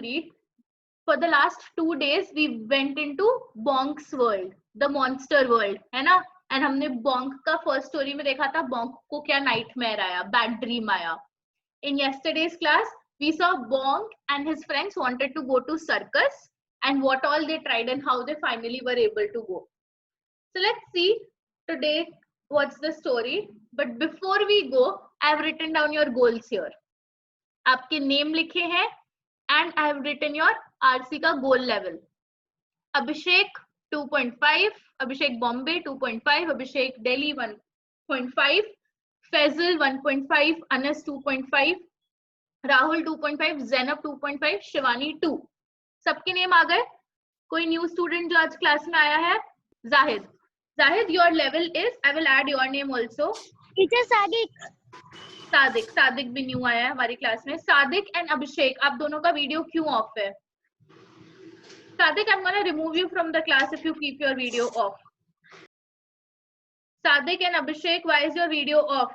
read. For the last 2 days we went into Bonk's world, the monster world, है ना? And हमने Bonk का first story में देखा था Bonk को क्या nightmare आया, bad dream आया. In yesterday's class we saw Bonk and his friends wanted to go to circus and what all they tried and how they finally were able to go. So let's see today what's the story. But before we go, I have written down your goals here. आपके name लिखे हैं and I have written your RC का goal level. Abhishek 2.5, Abhishek Bombay 2.5, Abhishek Delhi 1.5, Faisal 1.5, Anas 2.5, Rahul 2.5, Zainab 2.5, Shivani 2. सबके name आ गए? कोई new student जो आज class में आया है? Zahid. Zahid, your level is, I will add your name also. Teacher Sadiq. Sadiq, Sadiq भी न्यू आया है हमारी क्लास में. सादिक एंड अभिषेक, आप दोनों का वीडियो क्यों ऑफ है? Sadik, I'm gonna remove you from the class if you keep your video off. Sadik and Abhishek, why is your video off?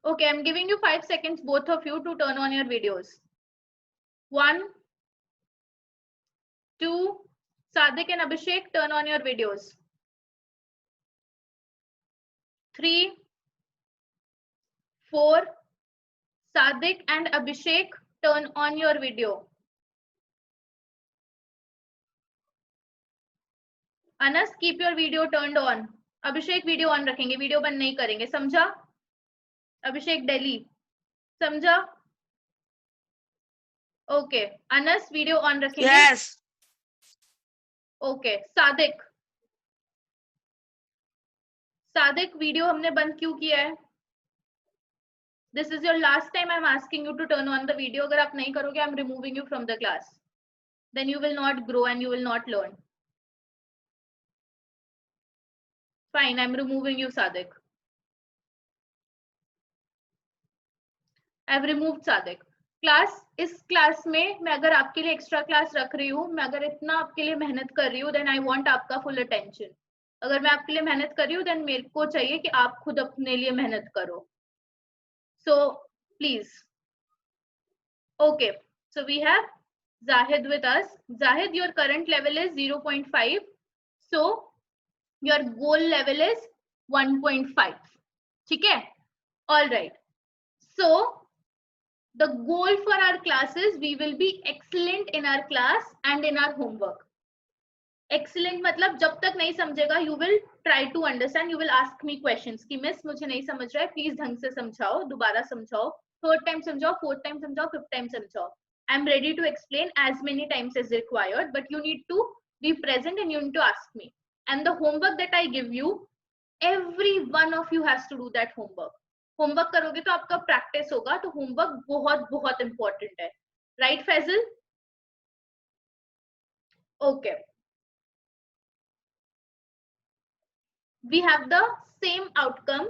Okay, I'm giving you 5 seconds, both of you, to turn on your videos. 1, 2, Sadik and Abhishek, turn on your videos. 3, 4, Sadik and Abhishek, turn on your video. Anas, keep your video turned on. Abhishek video on रखेंगे, video बंद नहीं करेंगे, समझा? Abhishek Delhi, समझा? Okay. Anas video on रखेंगे. Yes. Okay. Sadik. Sadik video हमने बंद क्यों किया है? This is your last time I'm asking you to turn on the video. अगर आप नहीं करोगे, I'm removing you from the class. Then you will not grow and you will not learn. Fine, I'm removing you, Sadik. I've removed Sadik. Class, इस class में मैं अगर आपके लिए एक्स्ट्रा क्लास रख रही हूँ, मैं अगर इतना आपके लिए मेहनत कर रही हूँ, देन आई वांट आपका फुल अटेंशन. अगर मैं आपके लिए मेहनत कर रही हूँ, देन मेरे को चाहिए कि आप खुद अपने लिए मेहनत करो. So please. Okay, so we have Zahid with us. Zahid, your current level is 0.5. So your goal level is 1.5. ठीक है? All right. So the goal for our class is we will be excellent in our class and in our homework. Excellent मतलब जब तक नहीं समझेगा, you will try to understand, you will ask me questions कि miss मुझे नहीं समझ रहा है, प्लीज ढंग से समझाओ, दोबारा समझाओ, थर्ड टाइम समझाओ, फोर्थ टाइम समझाओ, फिफ्थ टाइम समझाओ. I am ready to explain as many times as required, but you need to be present and you need to ask me. And the homework that I give you, every one of you has to do that homework. Homework करोगे तो आपका practice होगा, तो homework बहुत बहुत important है. Right Faisal? Okay. We have the same outcome.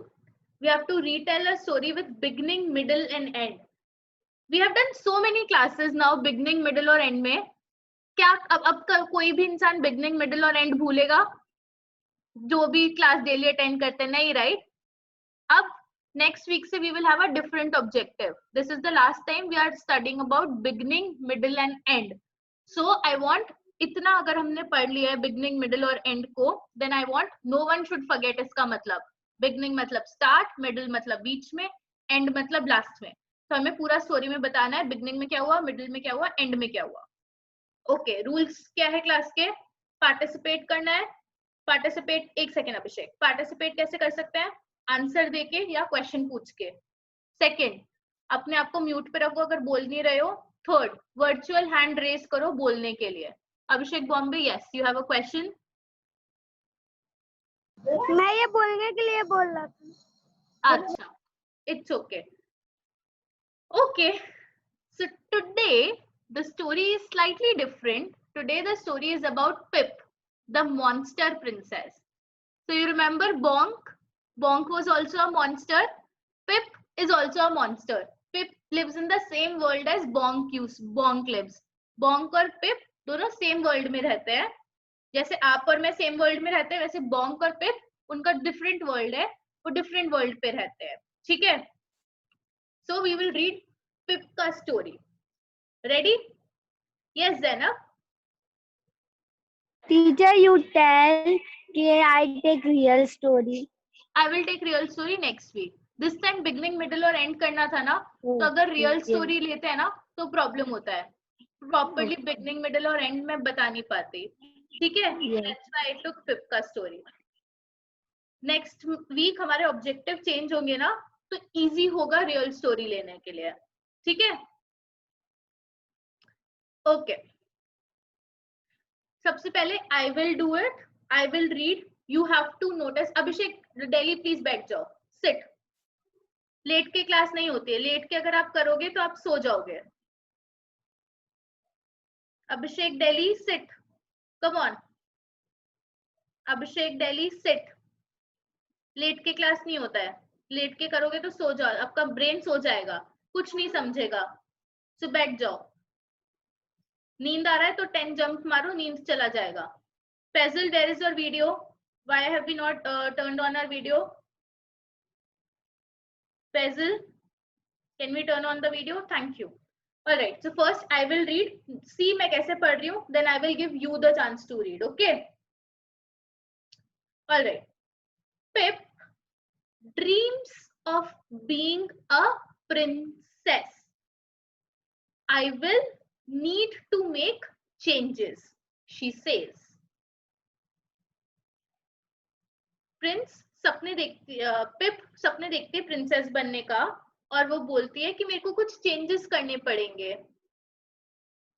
We have to retell a story with beginning, middle and end. We have done so many classes now, beginning, middle और end में. क्या अब कोई भी इंसान beginning, middle और end भूलेगा? जो भी क्लास डेली अटेंड करते हैं, नहीं, राइट? अब next week से we will have a different objective. This is the last time we are studying about beginning, middle and end. So I want, इतना अगर हमने पढ़ लिया है beginning, middle और end को, then I want no one should forget. इसका मतलब beginning मतलब start, middle मतलब बीच में, end मतलब last में. तो हमें पूरा स्टोरी में बताना है beginning में क्या हुआ, middle में क्या हुआ, end में क्या हुआ. ओके, रूल्स क्या है क्लास के? पार्टिसिपेट करना है. पार्टिसिपेट, एक सेकेंड अभिषेक, पार्टिसिपेट कैसे कर सकते हैं? आंसर देके या क्वेश्चन पूछ के. सेकेंड, अपने आप को म्यूट पे रखो अगर बोल नहीं रहे हो. थर्ड, वर्चुअल हैंड रेस करो बोलने के लिए. Abhishek Bombay, yes, you have a question. मैं ये बोलने के लिए बोल रहा था. अच्छा, it's okay. Okay, so today the story is slightly different. Today the story is about Pip, the monster princess. So you remember Bonk? Bonk was also a monster. Pip is also a monster. Pip lives in the same world as Bonk lives. Bonk और Pip दोनों same world में रहते हैं. जैसे आप और मैं same world में रहते हैं, वैसे Bonk और Pip उनका different world है, वो different world पे रहते हैं. ठीक है? So we will read का story. Ready? Yes, Zainab. Teacher, you tell I take real story. I will take real story next week. This time beginning, middle और end करना था ना, तो अगर real story लेते हैं ना तो problem होता है. Properly beginning, middle और end में बता नहीं पाती. ठीक है? That's why I took Pip का story. Next week हमारे objective change होंगे ना, तो easy होगा real story लेने के लिए. ठीक है? Okay. सबसे पहले I will do it. I will read. You have to notice. Abhishek, daily please बैठ जाओ. Sit. लेट के क्लास नहीं होती है. लेट के अगर आप करोगे तो आप सो जाओगे. Abhishek daily sit. Come on. Abhishek daily sit. Late के क्लास नहीं होता है. लेट के करोगे तो सो जाओ. आपका ब्रेन सो जाएगा, कुछ नहीं समझेगा. सो बैठ जाओ. नींद आ रहा है तो 10 जंप मारो, नींद चला जाएगा. Faisal, where is your video? Why have we not turned on our video? Faisal, can we turn on the video? Thank you. All right. So first I will read. See मैं कैसे पढ़ रही हूँ. Then I will give you the chance to read. Okay. All right. Pip dreams of being a princess. I will need to make changes, she says. Prince सपने देखती पिप सपने देखती है प्रिंसेस बनने का, और वो बोलती है कि मेरे को कुछ चेंजेस करने पड़ेंगे.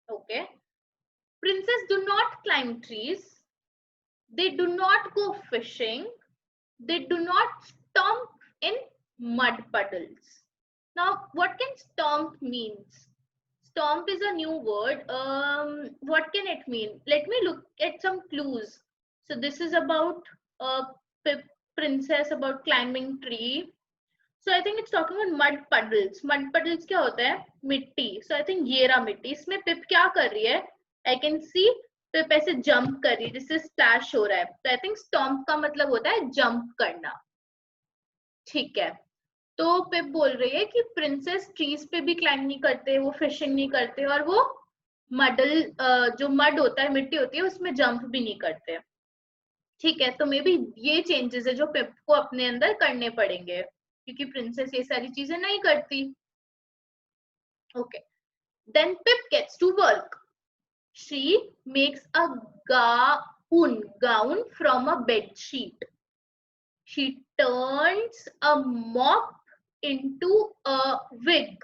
Okay. Princess do not climb trees, they do not go fishing, they do not stomp in mud puddles. Now what can stomp means? Stomp is a new word. What can it mean? Let me look at some clues. So this is about princess, about climbing tree. So I think it's talking about mud puddles. Mud puddles क्या होता है? मिट्टी. So I think ये रहा मिट्टी. इसमें पिप क्या कर रही है? I can see पिप ऐसे जंप कर रही है जिससे स्प्लैश हो रहा है. So I think स्टॉम्प का मतलब होता है जंप करना. ठीक है. तो पिप बोल रही है कि प्रिंसेस ट्रीज पे भी क्लाइंब नहीं करते, वो फिशिंग नहीं करते, और वो मडल जो मड होता है, मिट्टी होती है, उसमें जंप भी नहीं करते. ठीक है. तो मे बी ये चेंजेस है जो पिप को अपने अंदर करने पड़ेंगे, क्योंकि प्रिंसेस ये सारी चीजें नहीं करती. Okay. Then Pip gets to work. She makes a gown from a bedsheet. She turns a mop into a wig.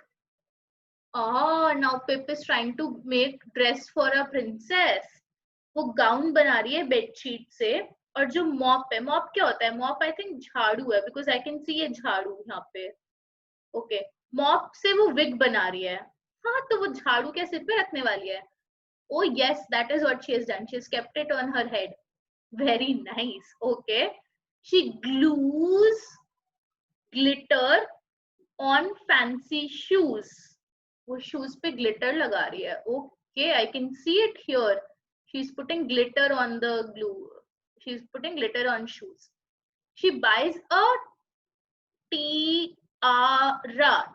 Now Pip is trying to make dress for a princess. वो gown बना रही है bedsheet से, और जो mop है, mop क्या होता है? मॉप आई थिंक झाड़ू है, बिकॉज आई कैन सी ये झाड़ू यहाँ पे. ओके. मॉप से वो विग बना रही है. हाँ, तो वो झाड़ू क्या सिर पे रखने वाली है? Oh yes, that is what she has done. She has kept it on her head. Very nice. Okay. She glues glitter on fancy shoes. वो shoes पे glitter लगा रही है. Okay, I can see it here. She's putting glitter on the glue. She's putting glitter on shoes. She buys a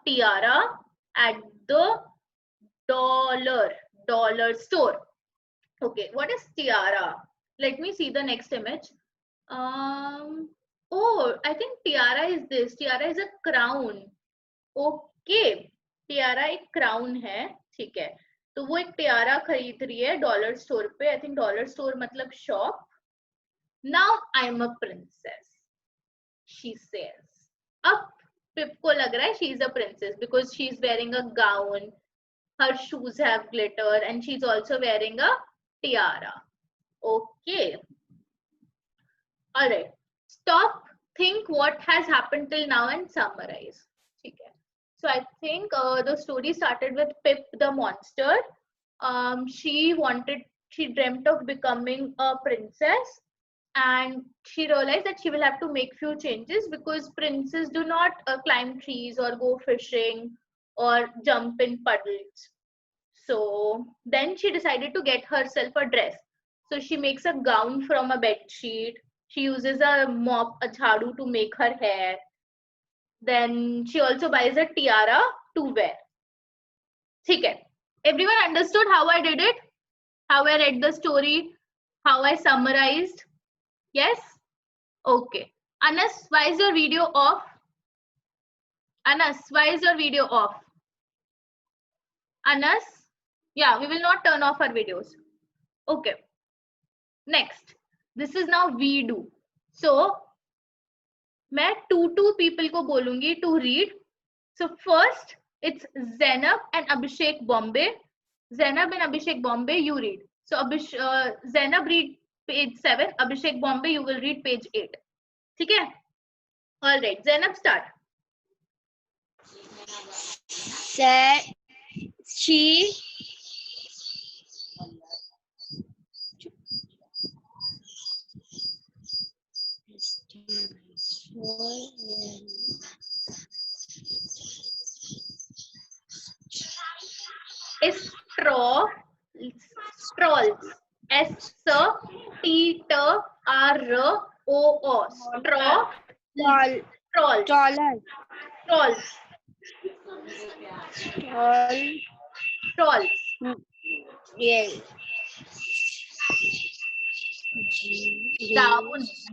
tiara at the dollar store. Okay, what is tiara? Let me see the next image. Oh, I think tiara is this. Tiara is a crown. Okay, tiara एक crown है. ठीक है. तो वो एक tiara खरीद रही है डॉलर स्टोर पे. I think डॉलर स्टोर मतलब shop. Now I'm a princess, she says. अब पिप को लग रहा है she is a princess because she is wearing a gown. Her shoes have glitter and she's also wearing a tiara. Okay. All right. Stop, think what has happened till now and summarize. Okay. So I think the story started with Pip the monster. She dreamt of becoming a princess, and she realized that she will have to make few changes because princes do not climb trees or go fishing or jump in puddles. So then she decided to get herself a dress. So she makes a gown from a bed sheet. She uses a mop, a jhadu to make her hair. Then she also buys a tiara to wear. ठीक है, everyone understood how I did it, how I read the story, how I summarized? Yes? Okay. Anas, why is your video off? Anas, why is your video off? Anas? Yeah, we will not turn off our videos. Okay. Next, this is now we do. So, मैं two people को बोलूंगी to read. So first, it's Zainab and Abhishek Bombay. Zainab and Abhishek Bombay, you read. So Zainab read page 7. Abhishek Bombay, you will read page 8. ठीक है? All right. Zainab, start. She strolls. S-T-T-R-O-O. Strolls. Yeah.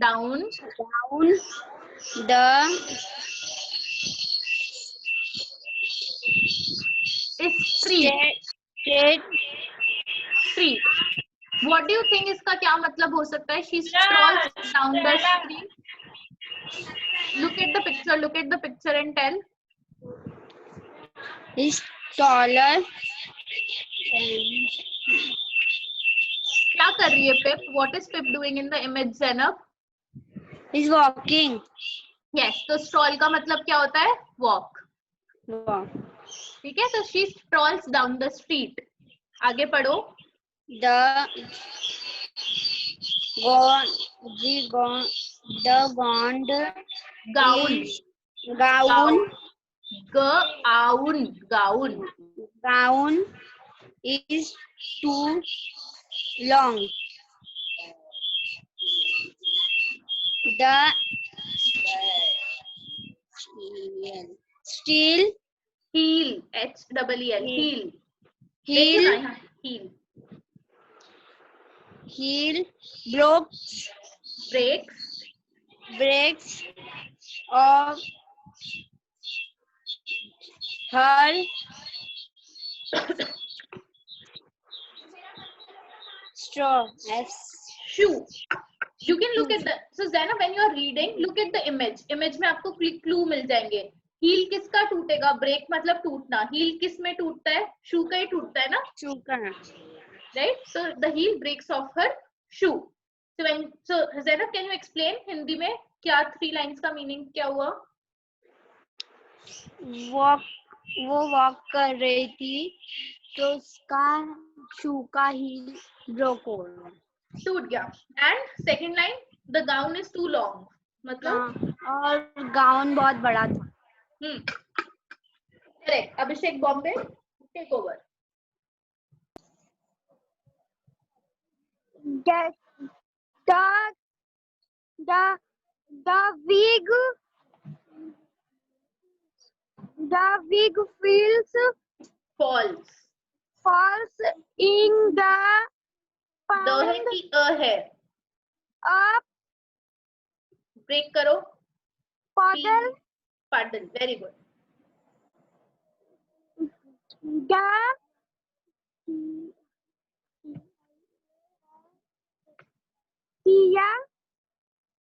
Down. The street. What do you think इसका क्या मतलब हो सकता है? She strolls down the street. Look at the picture and tell. Is taller. क्या कर रही है Pip? What is Pip doing in the image, Zainab? Is walking. Yes, तो stroll का मतलब क्या होता है? Walk. ठीक है, तो she strolls down the street. आगे पढ़ो. The gown. Gown is too long. The steel heel, H-E-E-L, heel breaks of her shoe. You can look at the, so Zainab, when you are reading, look at the image. Image में आपको clue मिल जाएंगे. Heel किसका टूटेगा? Break मतलब टूटना. Heel किस में टूटता है? Shoe का ही टूटता है ना? Shoe का. Right? So the heel breaks off her shoe. So Zainab, can you explain Hindi में क्या 3 lines का meaning क्या हुआ? वो वॉक कर रही थी तो उसका शू का हील ब्रोक हो गया, टूट गया. And second line, the gown is too long, मतलब और गाउन बहुत बड़ा था. Correct. Abhishek Bombay, take over. The wig falls in the pond. The है कि अ है? Up ब्रेक करो. puddle. Very good.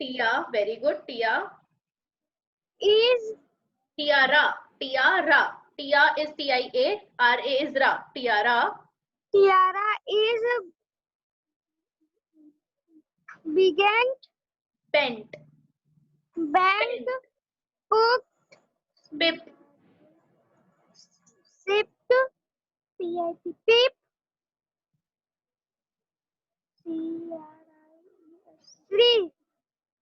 Tia, very good. Tia is tiara. Tia is T-I-A, R-A is ra. Tiara is bent, hooked, pipped, sipped, pip,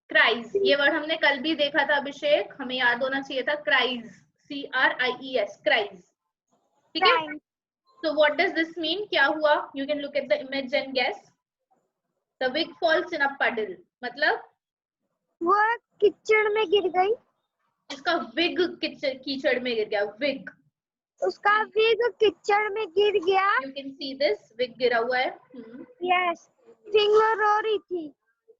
cries. ये word हमने कल भी देखा था अभिषेक, हमें याद होना चाहिए था. cries, C-R-I-E-S, cries. ठीक है. So what does this mean? क्या हुआ? You can look at the image and guess. The wig falls in a puddle. मतलब वो कीचड़ में गिर गई. इसका wig कीचड़ में गिर गया. wig. उसका विग कीचड़ में गिर गया। You can see this, wig गिरा हुआ है। यस, फिंगर रो रही थी।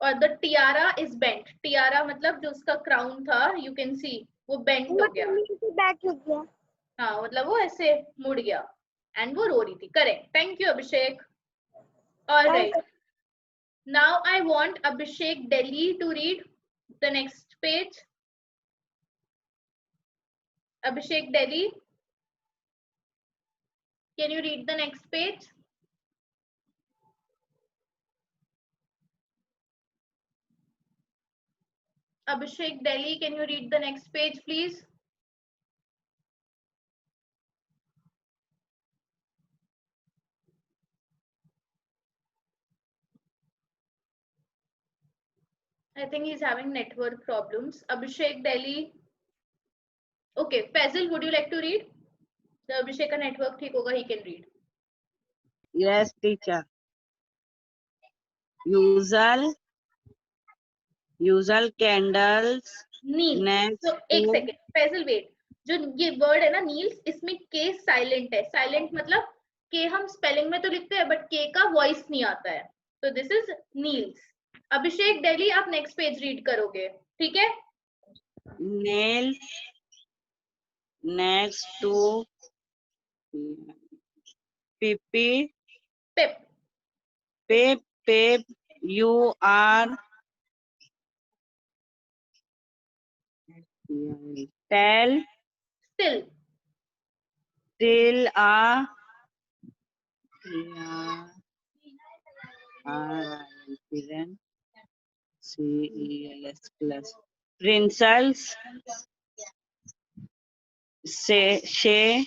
और the tiara is bent, tiara मतलब जो उसका क्राउन था, यू कैन सी वो बेंट वो हो गया। जमीन पे बैठ गया। हाँ मतलब वो ऐसे मुड़ गया एंड वो रो रही थी। Correct, thank you Abhishek. Alright, now I want Abhishek Delhi to read the next page. Abhishek Delhi, can you read the next page? Abhishek Delhi, can you read the next page, please? I think he's having network problems. Abhishek Delhi. Okay, Faisal, would you like to read? The Abhishek ka network theek hoga, he can read. Yes, teacher. Usual candles. Neil. Next So एक to second, Faisal wait. जो ये word है ना Niels, इसमें के silent है। Silent मतलब के हम स्पेलिंग में तो लिखते हैं बट के का वॉइस नहीं आता है, तो दिस इज नील्स। अभिषेक दिल्ली, आप नेक्स्ट पेज रीड करोगे, ठीक है? nail. Next to Pipi. Pip. Pip. Pip. You are. Tell. Still. Till a. CELS plus. Princess. Say.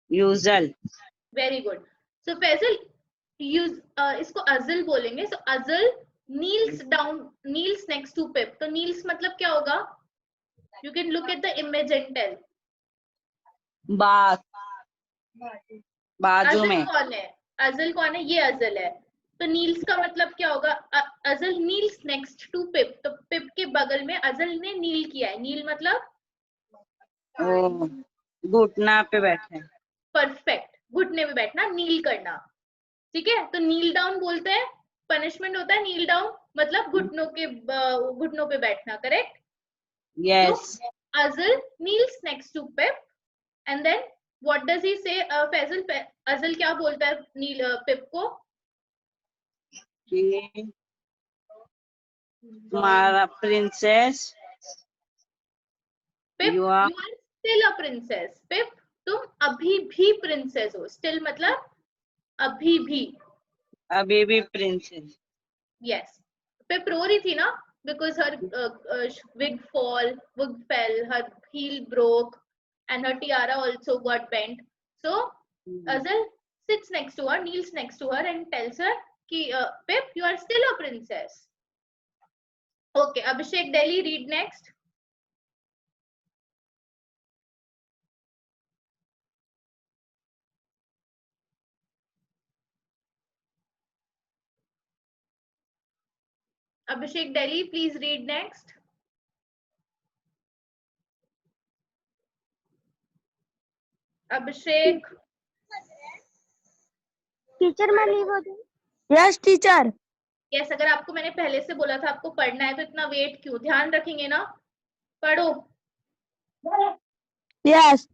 Usual. Very good. So Faisal, use इसको अजल बोलेंगे। सो अजल kneels down, kneels next to Pip. तो kneels मतलब क्या होगा? You can look at the image and tell. बात बाजू अजल में। कौन है? अजल कौन है? ये अजल है। तो नील्स का मतलब क्या होगा? अजल नील्स नेक्स्ट टू पिप, तो पिप के बगल में अजल ने नील किया है। नील मतलब ओ, घुटना पे बैठे। परफेक्ट, घुटने पे बैठना, नील करना, ठीक है? तो नील डाउन बोलते हैं, पनिशमेंट होता है नील डाउन, मतलब घुटनों पे बैठना, correct? Yes. Azal kneels next to Pip, and then what does he say? Faisal, Azal क्या बोलता है Pip को? कि तुम्हारा princess, Pip, you are you are still a princess. Pip, तुम अभी भी प्रिंसेस हो। Still मतलब अभी भी। अभी भी प्रिंसेस। Yes. Pip रो रही थी ना, because her wig fell, her heel broke, and her tiara also got bent. So Azal sits next to her, kneels next to her, and tells her, "Ki Pip, you are still a princess." Okay, Abhishek Delhi, read next. Abhishek Delhi, please read next. Abhishek. Teacher मैं leave हो जाऊँ? Yes teacher. Yes, अगर आपको मैंने पहले से बोला था आपको पढ़ना है तो इतना वेट क्यों? ध्यान रखेंगे ना, पढ़ो। यस।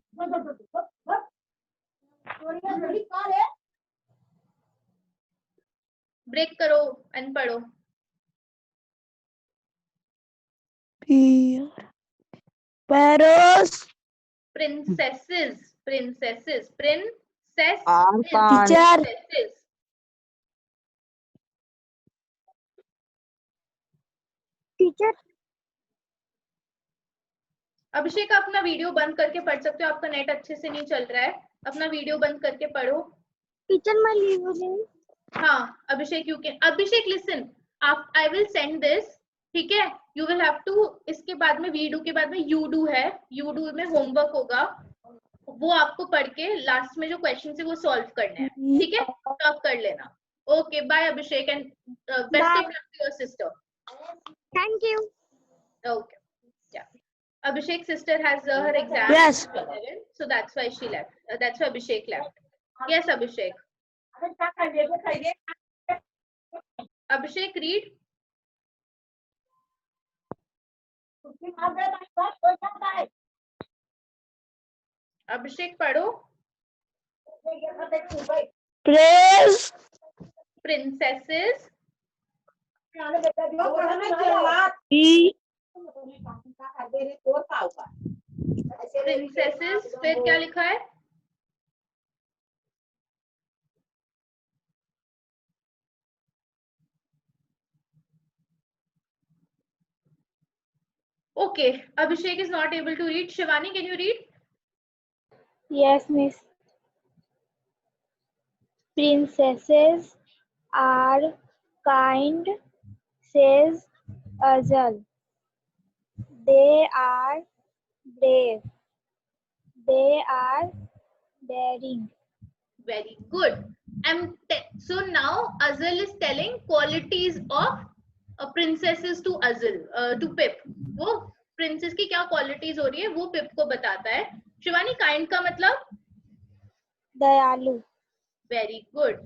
ब्रेक करो एंड पढ़ो। पैरोस। Princesses, princesses, princess, teacher. princesses. Teacher Abhishek, आप अपना वीडियो बंद करके पढ़ सकते हो, आपका नेट अच्छे से नहीं चल रहा है, अपना वीडियो बंद करके पढ़ो। टीचर मैं लीव हो जाऊँ? हाँ अभिषेक, यू कैन। अभिषेक लिसन, आप आई विल सेंड दिस, ठीक है? यू विल हैव टू, इसके बाद में वीडियो के बाद में यू डू है, यू डू में होमवर्क होगा, वो आपको पढ़ के लास्ट में जो क्वेश्चन है वो सॉल्व करने हैं, ठीक है? तो आप कर लेना। Okay, bye Abhishek, and best of luck to your sister. Thank you. Okay. Abhishek's sister has her exam. Yes. 11, so that's why she left. That's why Abhishek left. Yes, Abhishek. Abhishek, read. Abhishek, पढ़ो. Praise Princesses. he Princesses. फिर क्या लिखा है? Okay, Abhishek is not able to read. Shivani, can you read? Yes, miss. Princesses are kind, says Azal. They are brave. They are daring. Very good. So now Azal is telling qualities of princesses to Azal, to Pip. वो princess की क्या qualities हो रही है वो Pip को बताता है. शिवानी, kind का मतलब? Dayalu. Very good.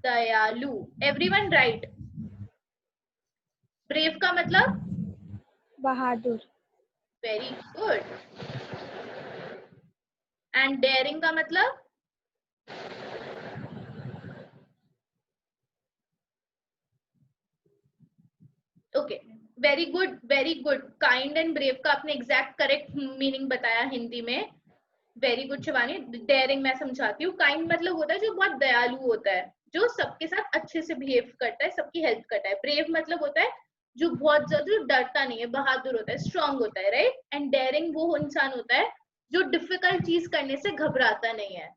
Dayalu. Everyone right. Brave का मतलब? Bahadur. Very good. And daring का मतलब? Okay. Very good. Very good. Kind and brave का आपने exact correct meaning बताया हिंदी में. Very good Shivani. Daring मैं समझाती हूँ. Kind मतलब होता है जो बहुत दयालु होता है, जो सबके साथ अच्छे से behave करता है, सबकी help करता है. Brave मतलब होता है जो बहुत ज्यादा डरता नहीं है, बहादुर होता है, strong होता है, right? And daring वो इंसान होता है जो difficult चीज करने से घबराता नहीं है,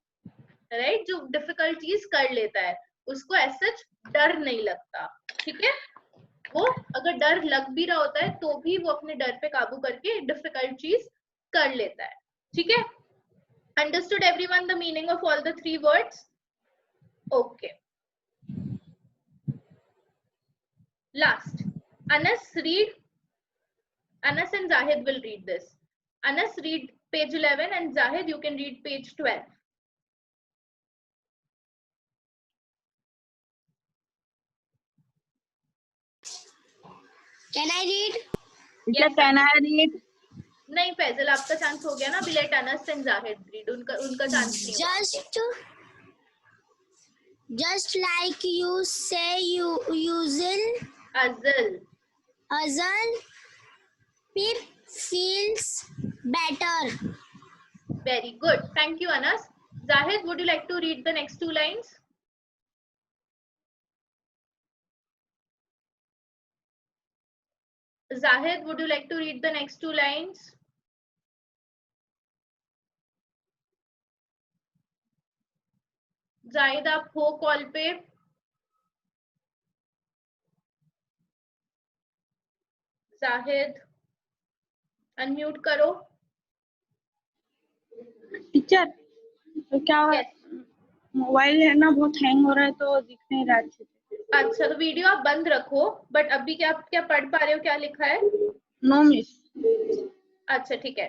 right? जो difficult चीज कर लेता है, उसको as such डर नहीं लगता. ठीक है? वो अगर डर लग भी रहा होता है तो भी वो अपने डर पे काबू करके डिफिकल्ट चीज कर लेता है. ठीक है? Understood everyone the meaning of all the three words? Okay. Last. Anas, read. Anas and Zahid will read this. Anas, read page 11 and Zahid, you can read page 12. can I read? Yes, Can I read? नहीं फैजल, आपका chance हो गया ना. Let Anas and Zahid read. उनका chance नहीं हुआ. Just like you say you Azal. Pip feels better. Very good. Thank you, Anas. Zahid, would you like to read the next two lines? Zahid, would you like to read the next two lines? Zahid, आप हो call पे? Zahid, unmute करो. Teacher तो क्या Yes. Mobile है ना बहुत hang हो रहा है तो दिख नहीं रहा अच्छे से. अच्छा, तो वीडियो आप बंद रखो. बट अभी क्या पढ़ पा रहे हो? क्या लिखा है? No miss. अच्छा ठीक है.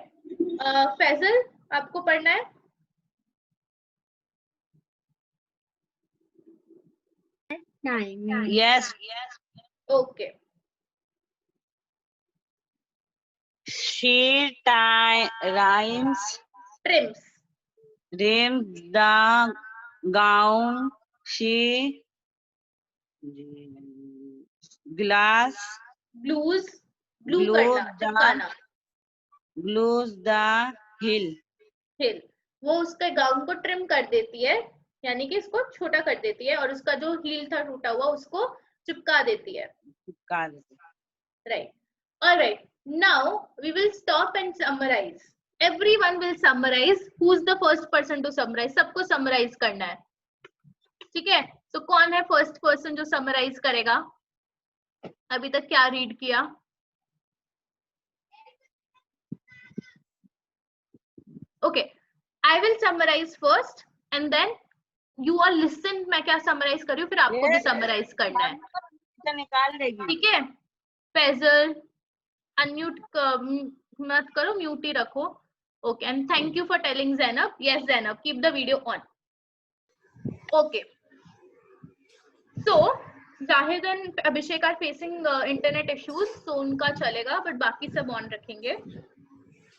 फैजल, आपको पढ़ना है? Yes. Okay. She rims Trims. the gown. She glass Blues. Blue Glues करना, चिपकाना. glues the hill. हिल. वो उसके गाउन को ट्रिम कर देती है, यानी कि इसको छोटा कर देती है, और उसका जो हील था टूटा हुआ उसको चिपका देती है. Right. All right. Now we will stop and summarize. Everyone will summarize. Who's the first person to summarize? सबको summarize करना है. ठीक है? तो कौन है first person जो summarize करेगा? अभी तक क्या read किया? Okay. I will summarize first and then you all listen. मैं क्या summarize कर रही हूँ, फिर आपको भी summarize करना है. निकाल देगी. ठीक है? फैजल, अनम्यूट मत करो, म्यूट ही रखो. Okay, and thank you for telling Zainab. Yes, Zainab, keep the video on. Okay. So Zahid and Abhishek are facing internet issues, so उनका चलेगा, but बाकी सब on रखेंगे.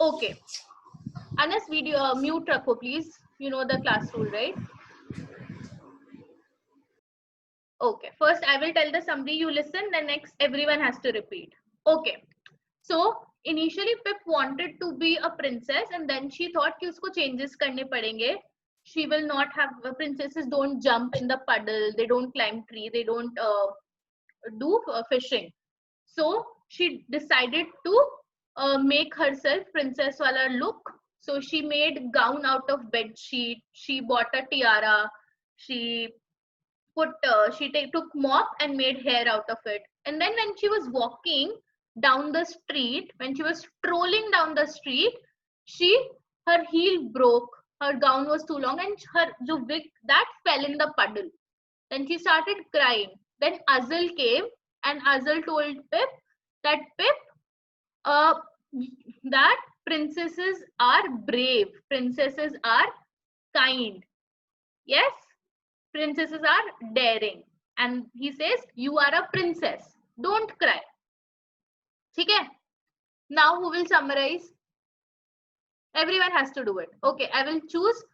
Okay. Anas, video mute रखो please. You know the class rule, right? Okay. First I will tell the summary. You listen. Then next everyone has to repeat. Okay. So initially Pip wanted to be a princess, and then she thought कि उसको changes करने पड़ेंगे. She will not have princesses don't jump in the puddle. They don't climb tree. They don't do fishing. So she decided to make herself princess wala look. So she made gown out of bed sheet. She bought a tiara. She put took mop and made hair out of it. And then when she was walking down the street, when she was strolling down the street, her heel broke. Her gown was too long, and her jo wig that fell in the puddle. Then she started crying. Then Azal came, and Azal told Pip that that princesses are brave, princesses are kind. Yes, princesses are daring. And he says, you are a princess. Don't cry. Okay? Now who will summarize? Everyone has to do it. Okay, I will choose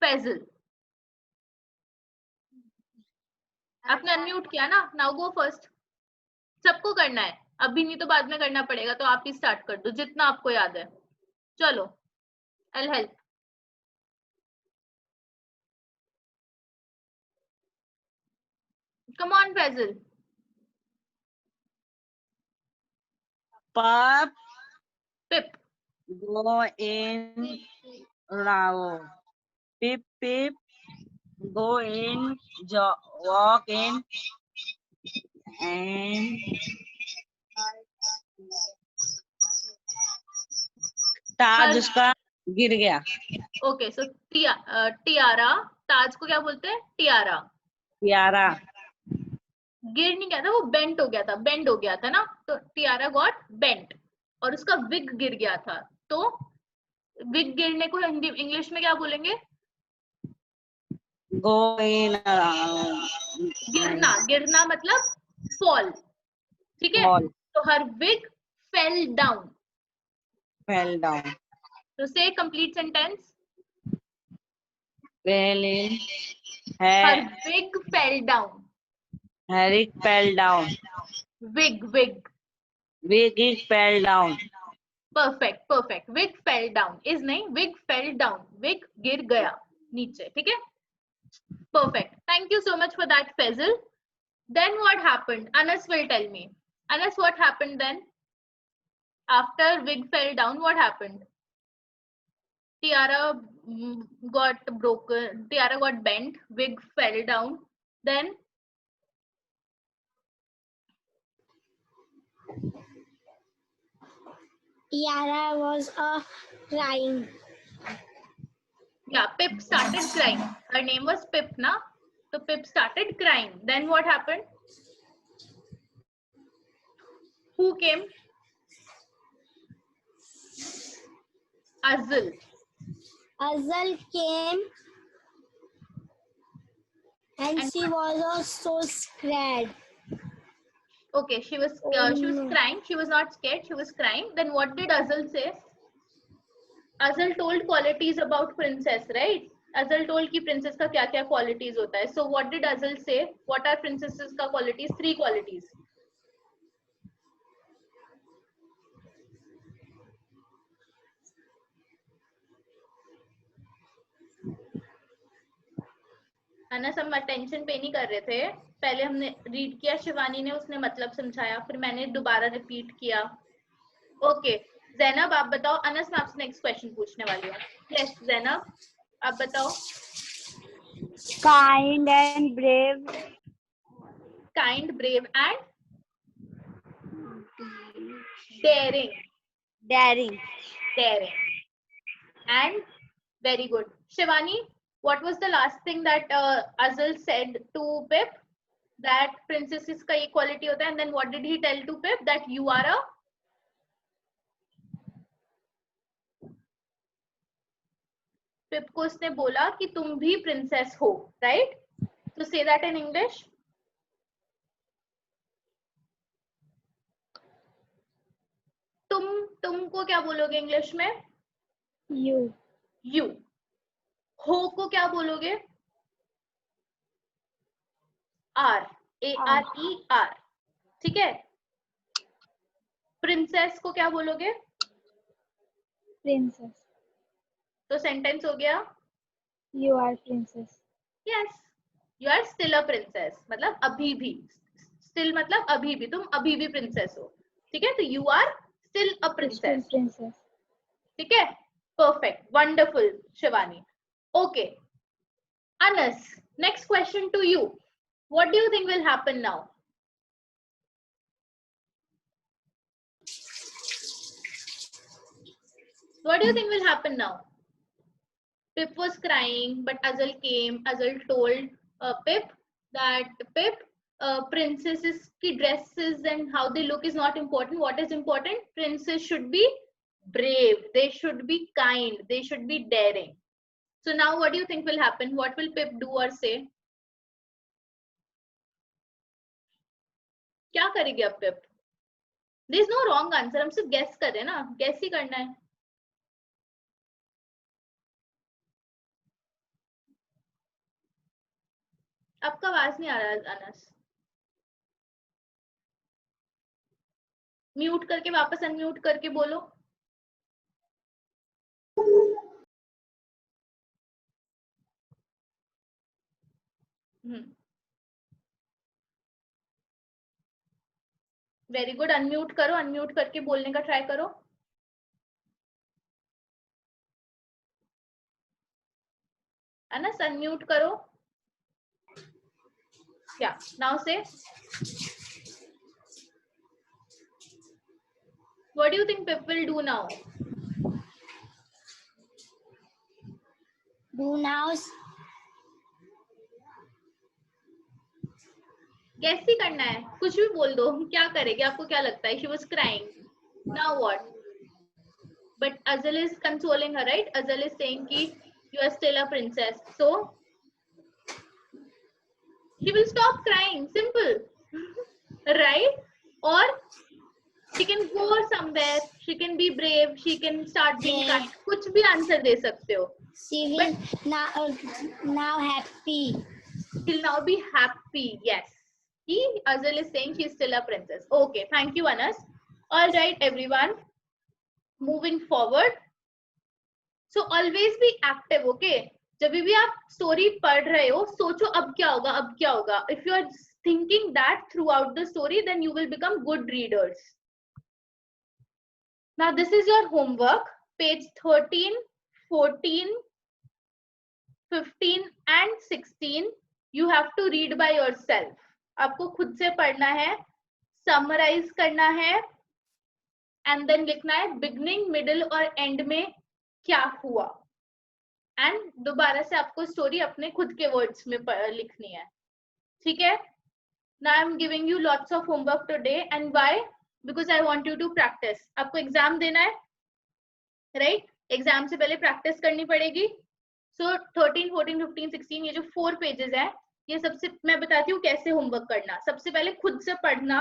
Faisal. आपने unmute किया ना? Now go first. सबको करना है. अभी नहीं तो बाद में करना पड़ेगा, तो आप ही स्टार्ट कर दो जितना आपको याद है. चलो, I'll help. Come on, Faisal. Pup Pip. go in row. Pip Pip go in walk in and ताज उसका गिर गया. Okay, so tiara. ताज को क्या बोलते हैं? Tiara. tiara गिर नहीं गया था, वो बेंट हो गया था, बेंड हो गया था ना, तो tiara got bent. और उसका विग गिर गया था, तो विग गिरने को हिंदी इंग्लिश में क्या बोलेंगे? go in गिरना. गिरना मतलब fall. ठीक है? fall. तो her wig fell down. fell down. So say complete sentence. fell in Her wig fell down. Harry fell down. Wig. Wig fell down. Perfect. Wig fell down. is नहीं, wig fell down. Wig गिर गया नीचे. ठीक है? Perfect. Thank you so much for that, Faisal. Then what happened? Anas will tell me. Anas, what happened then? After wig fell down, what happened? Tiara got broken. Tiara got bent. Wig fell down. Then Tiara was crying. yeah, Pip started crying. Her name was Pip, na? So Pip started crying. Then what happened? Who came? Azal. Azal came and she was so scared. Okay, she was crying. She was not scared. She was crying. Then what did Azal say? Azal told qualities about princess, right? Azal told कि princess का क्या क्या qualities होता है. So what did Azal say? What are princesses का qualities? 3 qualities. Anas, हम attention पे नहीं कर रहे थे. पहले हमने रीड किया, शिवानी ने उसने मतलब समझाया, फिर मैंने दोबारा रिपीट किया. ओके, जैनब आप बताओ. अनस, मैं आपसे नेक्स्ट क्वेश्चन पूछने वाली हूँ. यस जैनब, आप बताओ. Kind and brave. Kind, brave and daring. Daring. And very good. Shivani, what was the last thing that Azal said to Pip? That princesses का ये quality होता है. And then what did he tell to Pip? That you are a पिप को उसने बोला कि तुम भी प्रिंसेस हो, राइट? तो से दैट इन इंग्लिश. तुमको क्या बोलोगे इंग्लिश में? You. यू. हो को क्या बोलोगे? आर. ARER. ठीक है. प्रिंसेस को क्या बोलोगे? Princess. तो सेंटेंस हो गया. You are princess. Yes, you are still a princess, मतलब अभी भी. स्टिल मतलब अभी भी, तुम अभी भी प्रिंसेस हो. ठीक है, तो you are still a Still princess. princess. ठीक है, perfect, wonderful Shivani. Okay Anas, next question to you. What do you think will happen now? What do you think will happen now? Pip was crying, but Azal came. Azal told Pip that Pip, princesses ki dresses and how they look is not important. What is important? Princes should be brave. They should be kind. They should be daring. So now what do you think will happen? What will Pip do or say? क्या करेगी अब Pip? There is no wrong answer. हम सिर्फ guess कर रहे हैं ना, guess ही करना है. आपका आवाज नहीं आ रहा अनस. म्यूट करके वापस अनम्यूट करके बोलो. Very good. अनम्यूट करो, अनम्यूट करके बोलने का ट्राई करो. अनस अनम्यूट करो. Yeah, now say. What do you think Pip will do now? Do now. Guess ही करना है, कुछ भी बोल दो. क्या करेगी, आपको क्या लगता है? She was crying. Now what? But Azal is consoling her, right? Azal is saying कि you are still a princess. So she will stop crying. Simple. Right? Or she can go somewhere. She can be brave. She can start being kind. कुछ भी answer दे सकते हो. She will now happy. She'll now be happy. Yes. Azal is saying she's still a princess. Okay. Thank you, Anas. All right, everyone. Moving forward. So always be active. Okay. जब भी आप story पढ़ रहे हो, सोचो अब क्या होगा, अब क्या होगा. If you are thinking that throughout the story, then you will become good readers. Now this is your homework. Page 13, 14, 15 and 16. You have to read by yourself. आपको खुद से पढ़ना है, summarize करना है, and then लिखना है beginning, middle और end में क्या हुआ. एंड दोबारा से आपको स्टोरी अपने खुद के वर्ड्स में लिखनी है. ठीक है. Now I am giving you lots of homework today. And why? Because I want you to practice. आपको एग्जाम देना है, राइट? एग्जाम से पहले प्रैक्टिस करनी पड़ेगी. सो 13, 14, 15, 16 ये जो 4 पेजेस है, ये सबसे मैं बताती हूँ कैसे होमवर्क करना. सबसे पहले खुद से पढ़ना,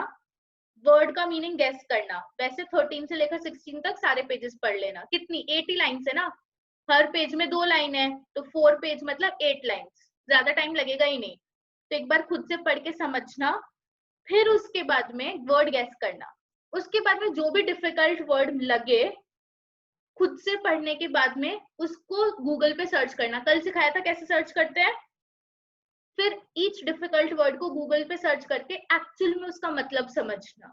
वर्ड का मीनिंग गेस करना. वैसे 13 से लेकर 16 तक सारे पेजेस पढ़ लेना. कितनी? 80 लाइन है ना. हर पेज में 2 लाइन है, तो 4 पेज मतलब 8 लाइन्स. ज्यादा टाइम लगेगा ही नहीं. तो एक बार खुद से पढ़ के समझना, फिर उसके बाद में वर्ड गेस करना. उसके बाद में जो भी डिफिकल्ट वर्ड लगे, खुद से पढ़ने के बाद में उसको गूगल पे सर्च करना. कल सिखाया था कैसे सर्च करते हैं. फिर ईच डिफिकल्ट वर्ड को गूगल पे सर्च करके एक्चुअल में उसका मतलब समझना.